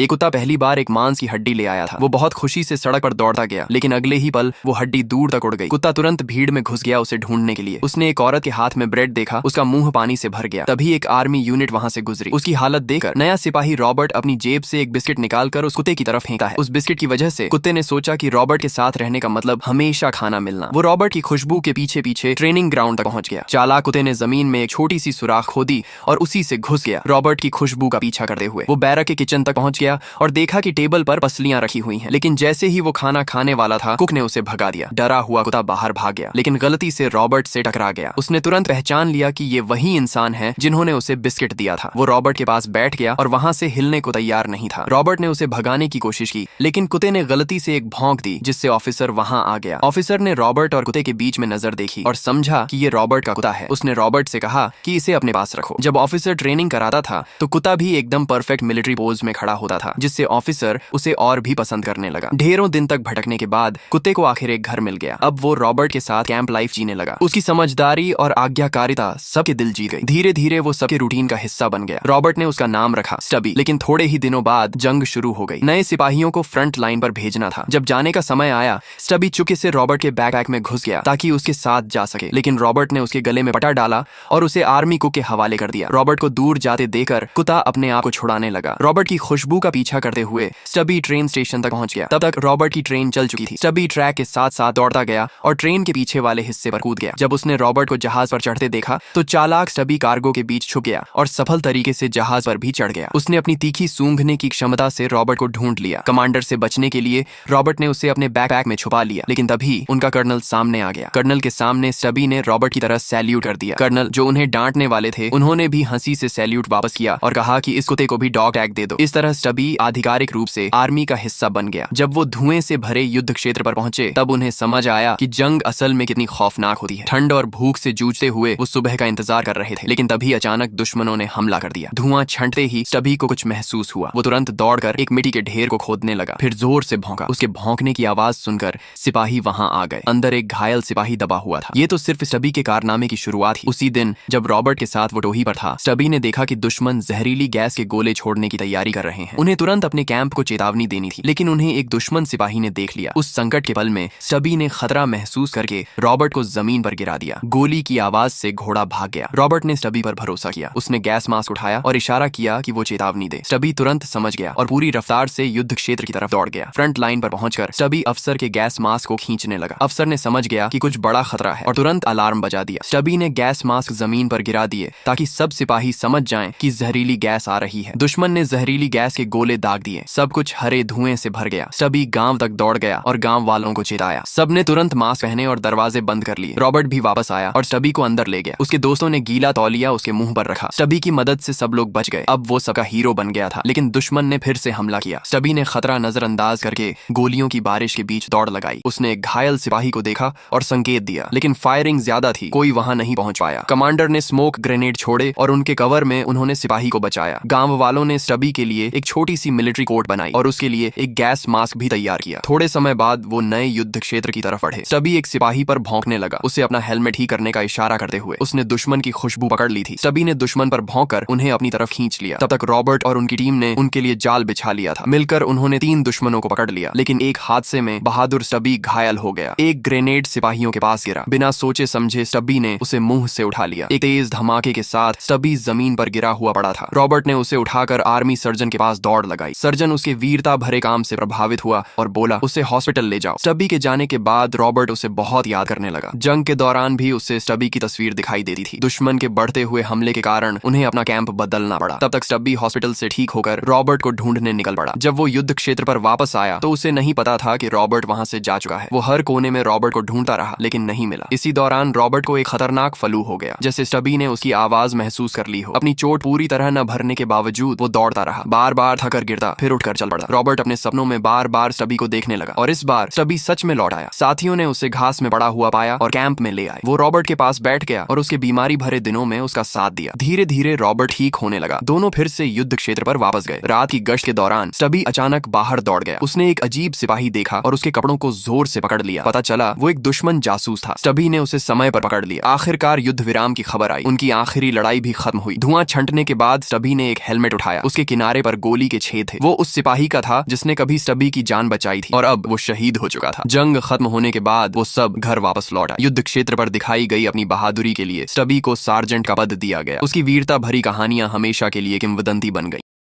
एक कुत्ता पहली बार एक मांस की हड्डी ले आया था। वो बहुत खुशी से सड़क पर दौड़ता गया, लेकिन अगले ही पल वो हड्डी दूर तक उड़ गई। कुत्ता तुरंत भीड़ में घुस गया उसे ढूंढने के लिए। उसने एक औरत के हाथ में ब्रेड देखा, उसका मुंह पानी से भर गया। तभी एक आर्मी यूनिट वहां से गुजरी। उसकी हालत देखकर नया सिपाही रॉबर्ट अपनी जेब से एक बिस्किट निकालकर उस कुत्ते की तरफ फेंकता है। उस बिस्किट की वजह से कुत्ते ने सोचा कि रॉबर्ट के साथ रहने का मतलब हमेशा खाना मिलना। वो रॉबर्ट की खुशबू के पीछे पीछे ट्रेनिंग ग्राउंड तक पहुंच गया। चालाक कुत्ते ने जमीन में एक छोटी सी सुराख खोदी और उसी से घुस गया। रॉबर्ट की खुशबू का पीछा करते हुए वो बैरक के किचन तक पहुंच गया और देखा कि टेबल पर पसलियां रखी हुई हैं। लेकिन जैसे ही वो खाना खाने वाला था, कुक ने उसे भगा दिया। डरा हुआ कुत्ता बाहर भाग गया, लेकिन गलती से रॉबर्ट से टकरा गया। उसने तुरंत पहचान लिया कि ये वही इंसान है जिन्होंने उसे बिस्किट दिया था। वो रॉबर्ट के पास बैठ गया और वहां से हिलने को तैयार नहीं था। रॉबर्ट ने उसे भगाने की कोशिश की, लेकिन कुत्ते ने गलती से एक भौंक दी, जिससे ऑफिसर वहां आ गया। ऑफिसर ने रॉबर्ट और कुत्ते के बीच में नजर देखी और समझा कि ये रॉबर्ट का कुत्ता है। उसने रॉबर्ट से कहा कि इसे अपने पास रखो। जब ऑफिसर ट्रेनिंग कराता था तो कुत्ता भी एकदम परफेक्ट मिलिट्री पोज में खड़ा होता था, जिससे ऑफिसर उसे और भी पसंद करने लगा। ढेरों दिन तक भटकने के बाद कुत्ते को आखिर एक घर मिल गया। अब वो रॉबर्ट के साथ कैंप लाइफ जीने लगा। उसकी समझदारी और आज्ञाकारिता सबके दिल जीत गई। धीरे धीरे वो सबके रूटीन का हिस्सा बन गया। रॉबर्ट ने उसका नाम रखा स्टबी। लेकिन थोड़े ही दिनों बाद जंग शुरू हो गई। नए सिपाहियों को फ्रंट लाइन पर भेजना था। जब जाने का समय आया, स्टबी चुपके से रॉबर्ट के बैकपैक में घुस गया ताकि उसके साथ जा सके। लेकिन रॉबर्ट ने उसके गले में पटा डाला और उसे आर्मी कुक के हवाले कर दिया। रॉबर्ट को दूर जाते देकर कुत्ता अपने आप को छुड़ाने लगा। रॉबर्ट की खुशबू का पीछा करते हुए स्टबी ट्रेन स्टेशन तक पहुंच गया। तब तक रॉबर्ट की ट्रेन चल चुकी थी। स्टबी ट्रैक के साथ साथ दौड़ता गया और ट्रेन के पीछे वाले हिस्से पर कूद गया। जब उसने रॉबर्ट को जहाज पर चढ़ते देखा तो चालाक स्टबी कार्गो के बीच छुप गया और सफल तरीके से जहाज पर भी चढ़ गया। उसने अपनी तीखी सूंघने की क्षमता से रॉबर्ट को ढूंढ लिया। कमांडर से बचने के लिए रॉबर्ट ने उसे अपने बैकपैक में छुपा लिया, लेकिन तभी उनका कर्नल सामने आ गया। कर्नल के सामने स्टबी ने रॉबर्ट की तरह सैल्यूट कर दिया। कर्नल, जो उन्हें डांटने वाले थे, उन्होंने भी हंसी से सैल्यूट वापस किया और कहा कि इस कुत्ते को भी डॉग टैग दे दो। इस तरह स्टबी आधिकारिक रूप से आर्मी का हिस्सा बन गया। जब वो धुएं से भरे युद्ध क्षेत्र पर पहुंचे, तब उन्हें समझ आया कि जंग असल में कितनी खौफनाक होती है। ठंड और भूख से जूझते हुए वो सुबह का इंतजार कर रहे थे, लेकिन तभी अचानक दुश्मनों ने हमला कर दिया। धुआं छंटते ही स्टबी को कुछ महसूस हुआ। वो तुरंत दौड़कर एक मिट्टी के ढेर को खोदने लगा, फिर जोर से भौंका। उसके भौंकने की आवाज सुनकर सिपाही वहां आ गए। अंदर एक घायल सिपाही दबा हुआ था। ये तो सिर्फ स्टबी के कारनामे की शुरुआत ही। उसी दिन जब रॉबर्ट के साथ वो टोही पर था, स्टबी ने देखा कि दुश्मन जहरीली गैस के गोले छोड़ने की तैयारी कर रहे हैं। उन्हें तुरंत अपने कैंप को चेतावनी देनी थी, लेकिन उन्हें एक दुश्मन सिपाही ने देख लिया। उस संकट के पल में स्टबी ने खतरा महसूस करके रॉबर्ट को जमीन पर गिरा दिया। गोली की आवाज से घोड़ा भाग गया। रॉबर्ट ने स्टबी पर भरोसा किया। उसने गैस मास्क उठाया और इशारा किया कि वो चेतावनी दे। स्टबी तुरंत समझ गया और पूरी रफ्तार से युद्ध क्षेत्र की तरफ दौड़ गया। फ्रंट लाइन पर पहुंचकर स्टबी अफसर के गैस मास्क को खींचने लगा। अफसर ने समझ गया कि कुछ बड़ा खतरा है और तुरंत अलार्म बजा दिया। स्टबी ने गैस मास्क जमीन पर गिरा दिए ताकि सब सिपाही समझ जाएं कि जहरीली गैस आ रही है। दुश्मन ने जहरीली गैस के गोले दाग दिए। सब कुछ हरे धुएं से भर गया। स्टबी गांव तक दौड़ गया और गांव वालों को चेताया। सबने तुरंत मास्क पहने और दरवाजे बंद कर लिए। रॉबर्ट भी वापस आया और स्टबी को अंदर ले गया। उसके दोस्तों ने गीला तौलिया उसके मुंह पर रखा। स्टबी की मदद से सब लोग बच गए। अब वो सबका हीरो बन गया था, लेकिन दुश्मन ने फिर से हमला किया। स्टबी ने खतरा नजरअंदाज करके गोलियों की बारिश के बीच दौड़ लगाई। उसने एक घायल सिपाही को देखा और संकेत दिया, लेकिन फायरिंग ज्यादा थी, कोई वहां नहीं पहुंच पाया। कमांडर ने स्मोक ग्रेनेड छोड़े और उनके कवर में उन्होंने सिपाही को बचाया। गांव वालों ने स्टबी के लिए एक छोटी सी मिलिट्री कोट बनाई और उसके लिए एक गैस मास्क भी तैयार किया। थोड़े समय बाद वो नए युद्ध क्षेत्र की तरफ बढ़े। स्टबी एक सिपाही पर भौंकने लगा। उसे अपना हेलमेट ही करने का इशारा करते हुए उसने दुश्मन की खुशबू पकड़ ली थी। स्टबी ने दुश्मन पर भौंककर उन्हें अपनी तरफ खींच लिया। तब तक रॉबर्ट और उनकी टीम ने उनके लिए जाल बिछा लिया था। मिलकर उन्होंने 3 दुश्मनों को पकड़ लिया, लेकिन एक हादसे में बहादुर स्टबी घायल हो गया। एक ग्रेनेड सिपाहियों के पास गिरा। बिना सोचे समझे स्टबी ने उसे मुंह से उठा लिया। एक तेज धमाके के साथ स्टबी जमीन पर गिरा हुआ पड़ा था। रॉबर्ट ने उसे उठाकर आर्मी सर्जन के पास दौड़ लगाई। सर्जन उसके वीरता भरे काम से प्रभावित हुआ और बोला, उसे हॉस्पिटल ले जाओ। स्टबी के जाने के बाद रॉबर्ट उसे बहुत याद करने लगा। जंग के दौरान भी उसे स्टबी की तस्वीर दिखाई देती थी। दुश्मन के बढ़ते हुए हमले के कारण उन्हें अपना कैंप बदलना पड़ा। तब तक स्टबी हॉस्पिटल से ठीक होकर रॉबर्ट को ढूंढने निकल पड़ा। जब वो युद्ध क्षेत्र पर वापस आया तो उसे नहीं पता था कि रॉबर्ट वहां से जा चुका है। वो हर कोने में रॉबर्ट को ढूंढता रहा, लेकिन नहीं मिला। इसी दौरान रॉबर्ट को एक खतरनाक फ्लू हो गया। जैसे स्टबी ने उसकी आवाज महसूस कर ली हो। अपनी चोट पूरी तरह न भरने के बावजूद वो दौड़ता रहा। बार बार थकर गिरता, फिर उठकर चल पड़ा। रॉबर्ट अपने सपनों में बार बार स्टबी को देखने लगा और इस बार स्टबी सच में लौट आया। साथियों ने उसे घास में पड़ा हुआ पाया और कैंप में ले आए। वो रॉबर्ट के पास बैठ गया और उसके बीमारी भरे दिनों में उसका साथ दिया। धीरे धीरे रॉबर्ट ठीक होने लगा। दोनों फिर से युद्ध क्षेत्र पर वापस गए। रात की गश्त के दौरान स्टबी अचानक बाहर दौड़ गया। उसने एक अजीब सिपाही देखा और उसके कपड़ों को जोर से पकड़ लिया। पता चला वो एक दुश्मन जासूस था। स्टबी ने उसे समय पर पकड़ लिया। आखिरकार युद्ध विराम की खबर आई। उनकी आखिरी लड़ाई भी खत्म हुई। धुआं छंटने के बाद स्टबी ने एक हेलमेट उठाया। उसके किनारे पर गोली के छेद थे। वो उस सिपाही का था जिसने कभी स्टबी की जान बचाई थी और अब वो शहीद हो चुका था। जंग खत्म होने के बाद वो सब घर वापस लौट आए। युद्ध क्षेत्र पर दिखाई गई अपनी बहादुरी के लिए स्टबी को सार्जेंट का पद दिया गया। उसकी वीरता भरी कहानियां हमेशा के लिए किंवदंती बन गई।